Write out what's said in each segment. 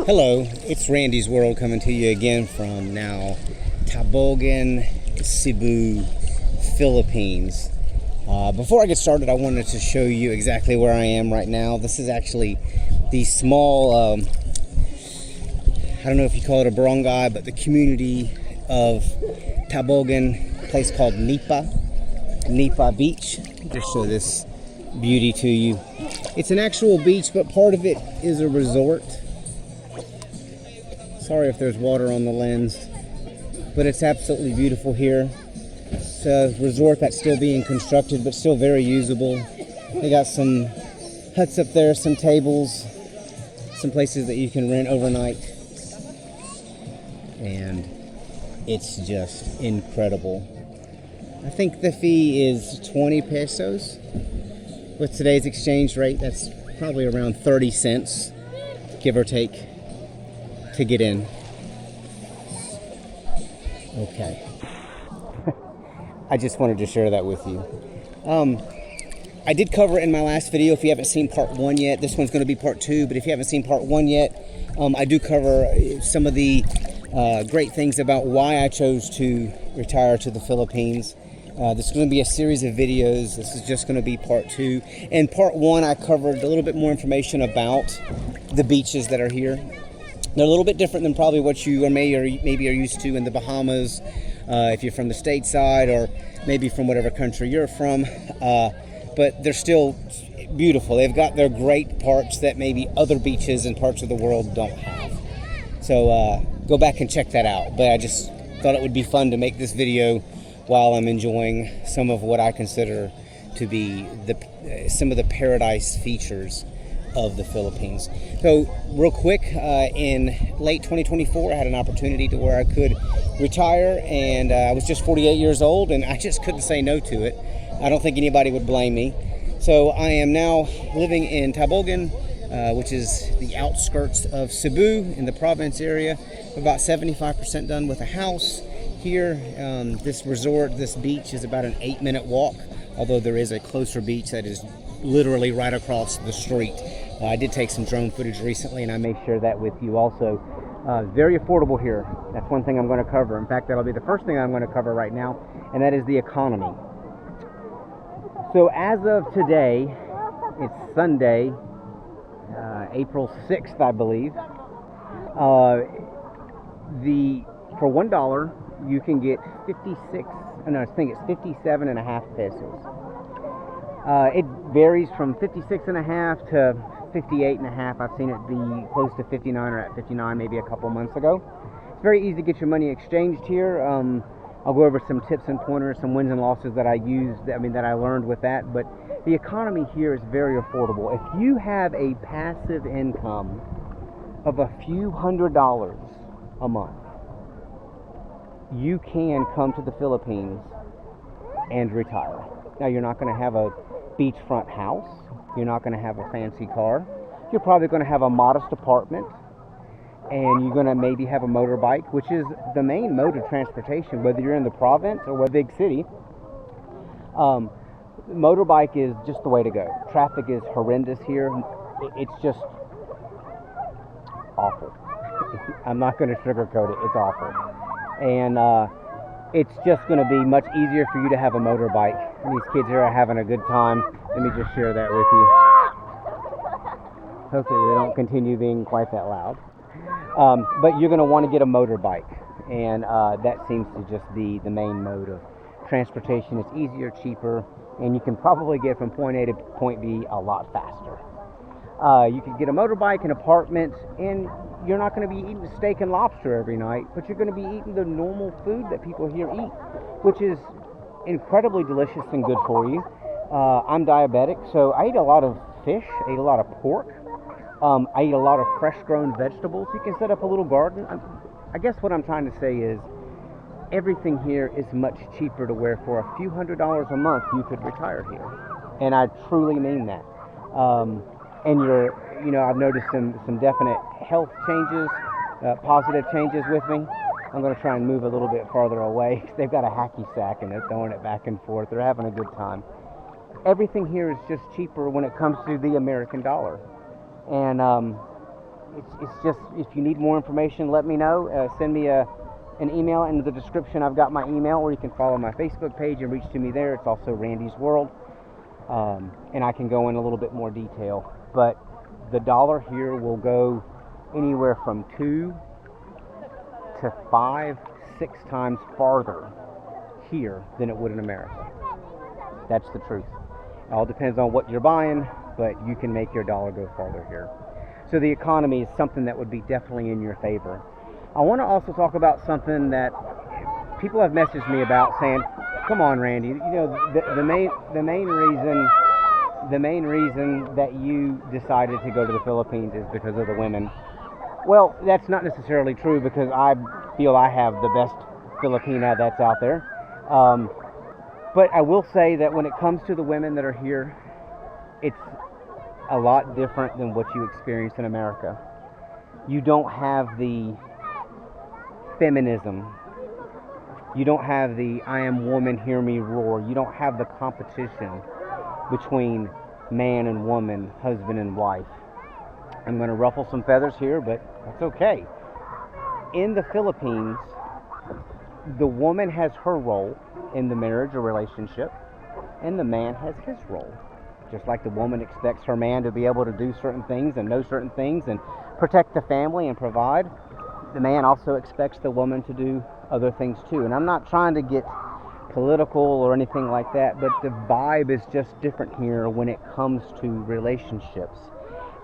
Hello, it's Randy's World coming to you again from now Tabogon, Cebu, Philippines. Before I get started, I wanted to show you exactly where I am right now. This is actually the small, I don't know if you call it a barangay, but the community of Tabogon, a place called Nipa Beach. Just show this beauty to you. It's an actual beach, but part of it is a resort. Sorry if there's water on the lens, but it's absolutely beautiful here. It's a resort that's still being constructed, but still very usable. They got some huts up there, some tables, some places that you can rent overnight. And it's just incredible. I think the fee is 20 pesos. With today's exchange rate, that's probably around 30 cents, give or take, to get in. Okay. I just wanted to share that with you. I did cover it in my last video. If you haven't seen part 1 yet, this one's going to be part 2, but if you haven't seen part 1 yet, I do cover some of the great things about why I chose to retire to the Philippines. This is going to be a series of videos. This is just going to be part 2. In part 1, I covered a little bit more information about the beaches that are here. They're a little bit different than probably what you maybe are used to in the Bahamas, if you're from the stateside, or maybe from whatever country you're from. But they're still beautiful. They've got their great parts that maybe other beaches and parts of the world don't have. So go back and check that out. But I just thought it would be fun to make this video while I'm enjoying some of what I consider to be some of the paradise features of the Philippines. So real quick, in late 2024, I had an opportunity to where I could retire, and I was just 48 years old, and I just couldn't say no to it. I don't think anybody would blame me. So I am now living in Tabogon, which is the outskirts of Cebu in the province area. About 75% done with a house here. This resort, this beach, is about an 8-minute walk, although there is a closer beach that is literally right across the street. I did take some drone footage recently, and I may share that with you also. Very affordable here. That's one thing I'm going to cover. In fact, that'll be the first thing I'm going to cover right now, and that is the economy. So as of today, it's Sunday, April 6th, I believe. For $1, you can get 57.5 pesos. It varies from 56.5 to 58.5. I've seen it be close to 59 or at 59 maybe a couple months ago. It's very easy to get your money exchanged here. I'll go over some tips and pointers, some wins and losses that I used, that I learned with that. But the economy here is very affordable. If you have a passive income of a few $100s a month, you can come to the Philippines and retire. Now, you're not going to have a beachfront house. You're not going to have a fancy car. You're probably going to have a modest apartment, and you're going to maybe have a motorbike, which is the main mode of transportation, whether you're in the province or a big city. Motorbike is just the way to go. Traffic is horrendous here. It's just awful. I'm not going to sugarcoat it. It's awful. And it's just going to be much easier for you to have a motorbike. These kids here are having a good time. Let me just share that with you. Hopefully they don't continue being quite that loud. But you're going to want to get a motorbike. And that seems to just be the main mode of transportation. It's easier, cheaper, and you can probably get from point A to point B a lot faster. You could get a motorbike, an apartment, and you're not going to be eating steak and lobster every night, but you're going to be eating the normal food that people here eat, which is incredibly delicious and good for you. I'm diabetic, so I eat a lot of fish, I eat a lot of pork, I eat a lot of fresh-grown vegetables. You can set up a little garden. I guess what I'm trying to say is everything here is much cheaper to where for a few $100s a month you could retire here. And I truly mean that. and I've noticed some definite health changes, positive changes with me. I'm going to try and move a little bit farther away. They've got a hacky sack and they're throwing it back and forth. They're having a good time. Everything here is just cheaper when it comes to the American dollar. And it's just, if you need more information, let me know. Send me an email. In the description, I've got my email, or you can follow my Facebook page and reach to me there. It's also Randy's World. And I can go in a little bit more detail. But the dollar here will go anywhere from 2 to 5, 6 times farther here than it would in America. That's the truth. It all depends on what you're buying, but you can make your dollar go farther here. So the economy is something that would be definitely in your favor. I want to also talk about something that people have messaged me about, saying, "Come on, Randy, the main reason that you decided to go to the Philippines is because of the women." Well, that's not necessarily true, because I feel I have the best Filipina that's out there. But I will say that when it comes to the women that are here, it's a lot different than what you experience in America. You don't have the feminism. You don't have the "I am woman, hear me roar." You don't have the competition between man and woman, husband and wife. I'm going to ruffle some feathers here, but that's okay. In the Philippines, the woman has her role in the marriage or relationship, and the man has his role. Just like the woman expects her man to be able to do certain things and know certain things and protect the family and provide, the man also expects the woman to do other things too. And I'm not trying to get political or anything like that, but the vibe is just different here when it comes to relationships.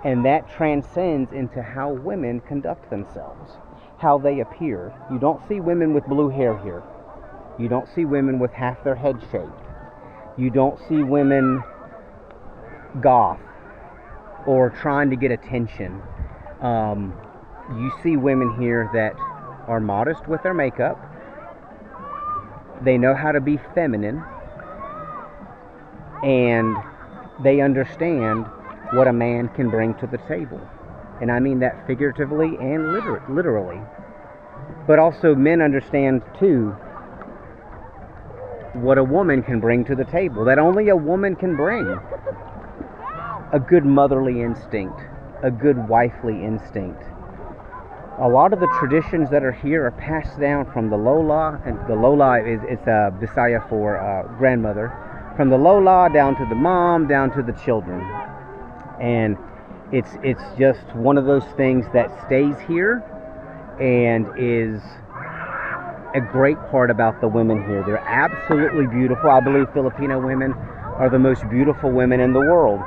And that transcends into how women conduct themselves, how they appear. You don't see women with blue hair here. You don't see women with half their head shaved. You don't see women goth or trying to get attention. You see women here that are modest with their makeup. They know how to be feminine, and they understand what a man can bring to the table. And I mean that figuratively and literally. But also men understand too what a woman can bring to the table, that only a woman can bring. A good motherly instinct, a good wifely instinct. A lot of the traditions that are here are passed down from the Lola, and the Lola is Bisaya for grandmother, from the Lola down to the mom, down to the children. And it's just one of those things that stays here and is a great part about the women here. They're absolutely beautiful. I believe Filipino women are the most beautiful women in the world.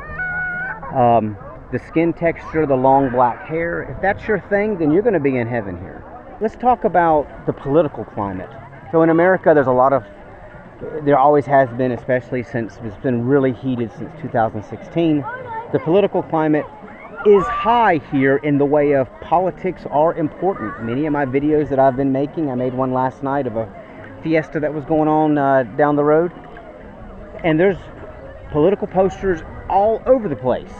The skin texture, the long black hair, if that's your thing, then you're going to be in heaven here. Let's talk about the political climate. So in America, there always has been, especially since it's been really heated since 2016. The political climate is high here in the way of politics are important. Many of my videos that I've been making, I made one last night of a fiesta that was going on down the road. And there's political posters all over the place.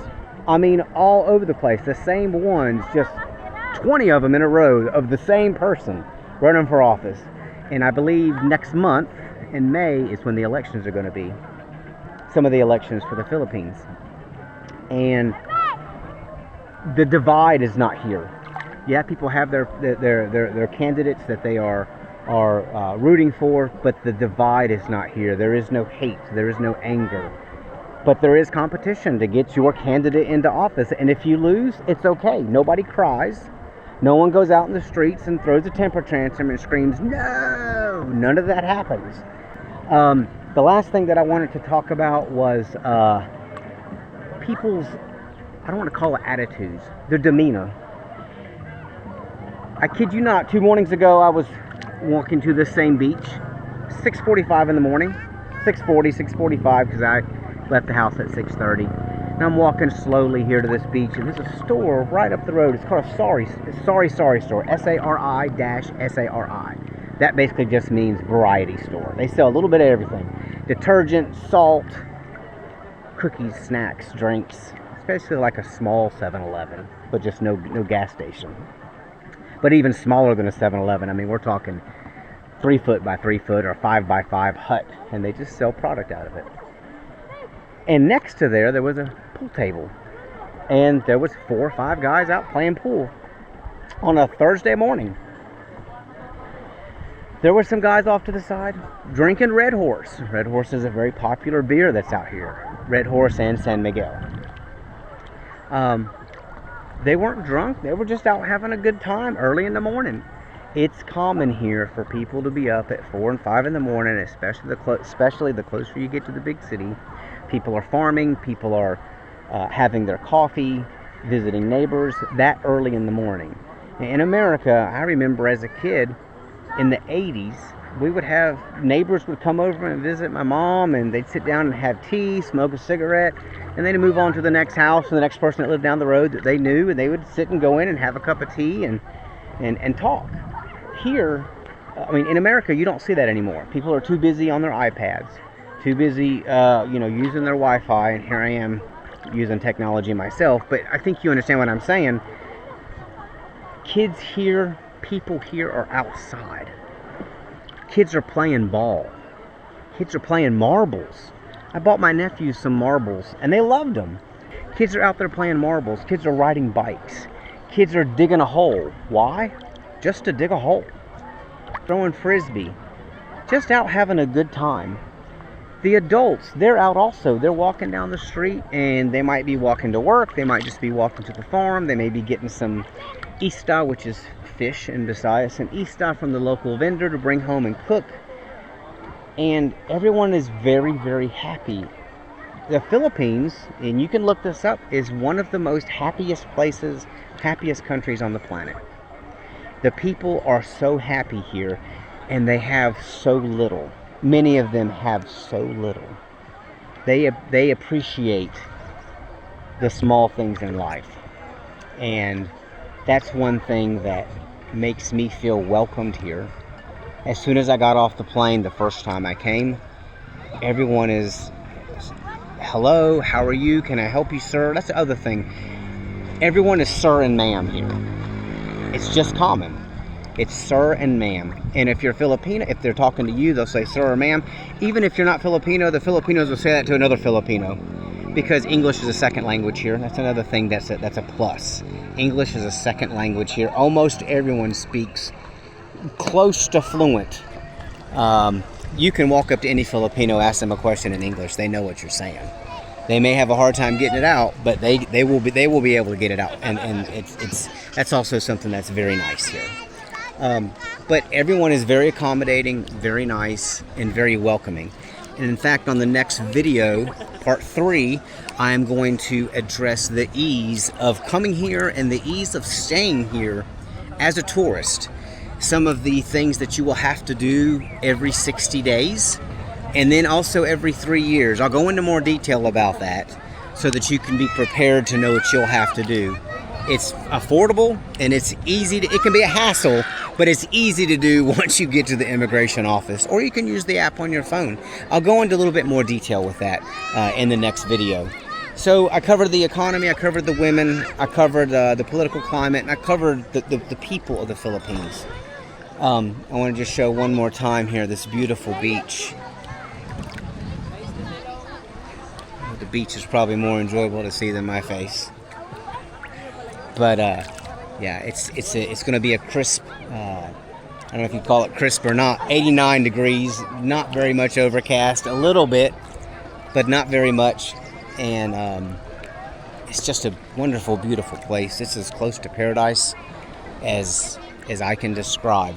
I mean, all over the place. The same ones, just 20 of them in a row of the same person running for office. And I believe next month, in May, is when the elections are going to be. Some of the elections for the Philippines. And the divide is not here. Yeah, people have their candidates that they are rooting for, but the divide is not here. There is no hate. There is no anger. But there is competition to get your candidate into office. And if you lose, it's okay. Nobody cries. No one goes out in the streets and throws a temper tantrum and screams, "No!" None of that happens. The last thing that I wanted to talk about was people's, I don't want to call it attitudes, their demeanor. I kid you not, 2 mornings ago I was walking to this same beach, 6:45 in the morning, 6:45, because I left the house at 6:30. And I'm walking slowly here to this beach, and there's a store right up the road. It's called a Sari store, SARI-SARI. That basically just means variety store. They sell a little bit of everything. Detergent, salt, cookies, snacks, drinks. basically like a small 7-Eleven, but just no gas station. But even smaller than a 7-Eleven. I mean, we're talking 3 foot by 3 foot or 5 by 5 hut, and they just sell product out of it. And next to there was a pool table, and there was 4 or 5 guys out playing pool on a Thursday morning. There were some guys off to the side drinking Red Horse. Red Horse is a very popular beer that's out here. Red Horse and San Miguel. They weren't drunk. They were just out having a good time early in the morning. It's common here for people to be up at 4 and 5 in the morning, especially the closer you get to the big city. People are farming. People are having their coffee, visiting neighbors that early in the morning. In America, I remember as a kid, in the 80s, we would have neighbors would come over and visit my mom, and they'd sit down and have tea, smoke a cigarette, and then move on to the next house and the next person that lived down the road that they knew, and they would sit and go in and have a cup of tea and talk. Here, I mean, in America, you don't see that anymore. People are too busy on their iPads, too busy, using their Wi-Fi, and here I am using technology myself, but I think you understand what I'm saying. Kids here, people here are outside. Kids are playing ball. Kids are playing marbles. I bought my nephews some marbles, and they loved them. Kids are out there playing marbles. Kids are riding bikes. Kids are digging a hole. Why? Just to dig a hole. Throwing frisbee. Just out having a good time. The adults, they're out also. They're walking down the street, and they might be walking to work. They might just be walking to the farm. They may be getting some ista, which is fish in Visayas, some ista from the local vendor to bring home and cook. And everyone is very, very happy. The Philippines, and you can look this up, is one of the most happiest places, happiest countries on the planet. The people are so happy here, and they have so little. Many of them have so little. They appreciate the small things in life. And that's one thing that makes me feel welcomed here. As soon as I got off the plane the first time I came, everyone is, hello, how are you? Can I help you, sir? That's the other thing. Everyone is sir and ma'am here. It's just common. It's sir and ma'am. And if you're Filipino, if they're talking to you, they'll say sir or ma'am. Even if you're not Filipino, the Filipinos will say that to another Filipino, because English is a second language here. That's another thing that's a plus. English is a second language here. Almost everyone speaks close to fluent. You can walk up to any Filipino, ask them a question in English. They know what you're saying. They may have a hard time getting it out, but they will be able to get it out. And that's also something that's very nice here. But everyone is very accommodating, very nice, and very welcoming. And in fact, on the next video, part 3, I am going to address the ease of coming here and the ease of staying here as a tourist. Some of the things that you will have to do every 60 days, and then also every 3 years. I'll go into more detail about that so that you can be prepared to know what you'll have to do. It's affordable, and it's easy to, it can be a hassle, but it's easy to do once you get to the immigration office, or you can use the app on your phone. I'll go into a little bit more detail with that in the next video. So I covered the economy, I covered the women, I covered the political climate, and I covered the people of the Philippines. I want to just show one more time here this beautiful beach. The beach is probably more enjoyable to see than my face. But yeah, it's going to be a crisp, I don't know if you call it crisp or not, 89 degrees, not very much overcast, a little bit, but not very much. And it's just a wonderful, beautiful place. It's as close to paradise as I can describe.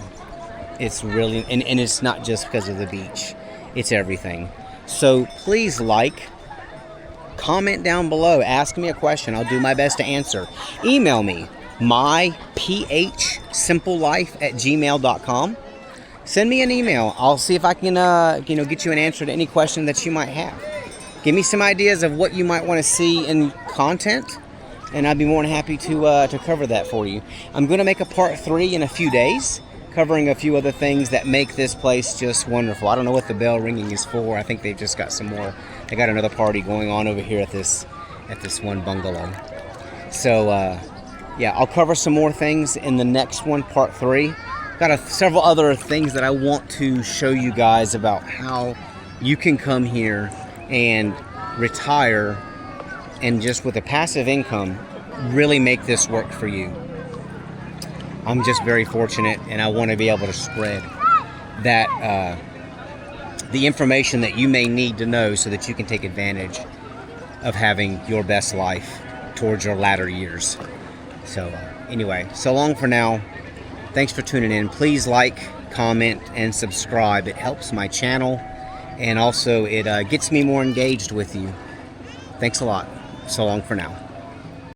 It's really, and it's not just because of the beach, it's everything. So please comment down below, ask me a question. I'll do my best to answer. Email me, myphsimplelife@gmail.com. Send me an email. I'll see if I can get you an answer to any question that you might have. Give me some ideas of what you might want to see in content, and I'd be more than happy to cover that for you. I'm going to make a part 3 in a few days, covering a few other things that make this place just wonderful. I don't know what the bell ringing is for. I think they've just got some more. They got another party going on over here at this at this one bungalow. So yeah, I'll cover some more things in the next one, part 3. Got several other things that I want to show you guys about how you can come here and retire and just with a passive income really make this work for you. I'm just very fortunate, and I want to be able to spread that the information that you may need to know so that you can take advantage of having your best life towards your latter years. So anyway, so long for now. Thanks for tuning in. Please like, comment, and subscribe. It helps my channel, and also it gets me more engaged with you. Thanks a lot. So long for now.